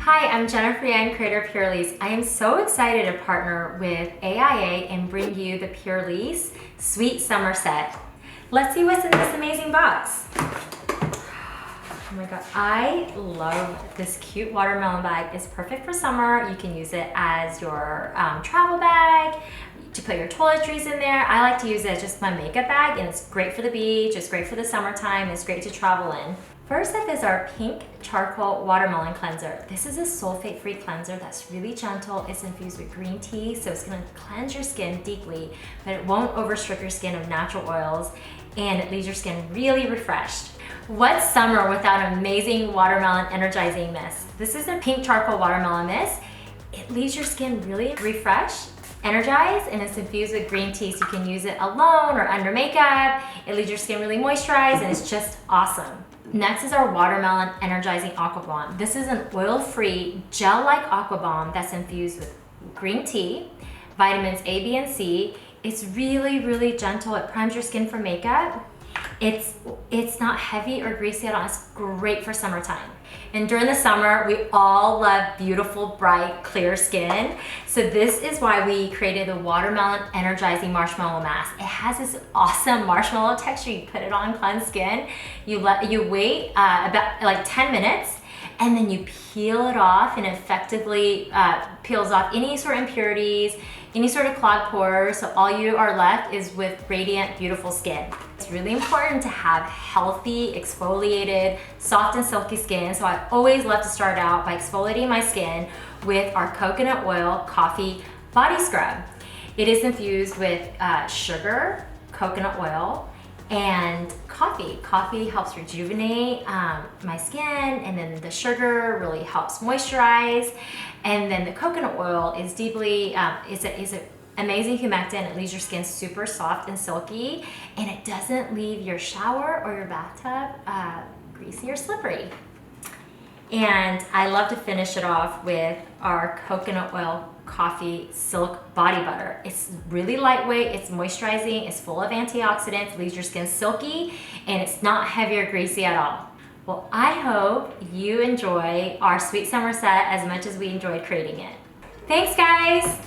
Hi, I'm Jennifer Yang, creator of PURLISSE. I am so excited to partner with AIA and bring you the PURLISSE Sweet Summer Set. Let's see what's in this amazing box. Oh my god, I love this cute watermelon bag. It's perfect for summer. You can use it as your travel bag, to put your toiletries in there. I like to use it as just my makeup bag, and it's great for the beach, it's great for the summertime, it's great to travel in. First up is our pink charcoal watermelon cleanser. This is a sulfate-free cleanser that's really gentle. It's infused with green tea, so it's gonna cleanse your skin deeply, but it won't overstrip your skin of natural oils, and it leaves your skin really refreshed. What's summer without an amazing watermelon energizing mist? This is a pink charcoal watermelon mist. It leaves your skin really refreshed, energized, and it's infused with green tea, so you can use it alone or under makeup. It leaves your skin really moisturized, and it's just awesome. Next is our watermelon energizing aqua bomb. This is an oil-free gel-like aqua bomb that's infused with green tea, vitamins A, B, and C. It's really, really gentle. It primes your skin for makeup. It's not heavy or greasy at all. It's great for summertime. And during the summer, we all love beautiful, bright, clear skin. So this is why we created the watermelon energizing marshmallow mask. It has this awesome marshmallow texture. You put it on cleansed skin. You wait about like 10 minutes, and then you peel it off, and effectively peels off any sort of impurities, any sort of clogged pores, so all you are left is with radiant, beautiful skin. It's really important to have healthy, exfoliated, soft and silky skin, so I always love to start out by exfoliating my skin with our coconut oil coffee body scrub. It is infused with sugar, coconut oil, and coffee. Coffee helps rejuvenate my skin, and then the sugar really helps moisturize, and then the coconut oil is deeply is an amazing humectant. It leaves your skin super soft and silky, and it doesn't leave your shower or your bathtub greasy or slippery. And I love to finish it off with our coconut oil coffee silk body butter. It's really lightweight, it's moisturizing, it's full of antioxidants, leaves your skin silky, and it's not heavy or greasy at all. Well, I hope you enjoy our sweet summer set as much as we enjoyed creating it. Thanks, guys!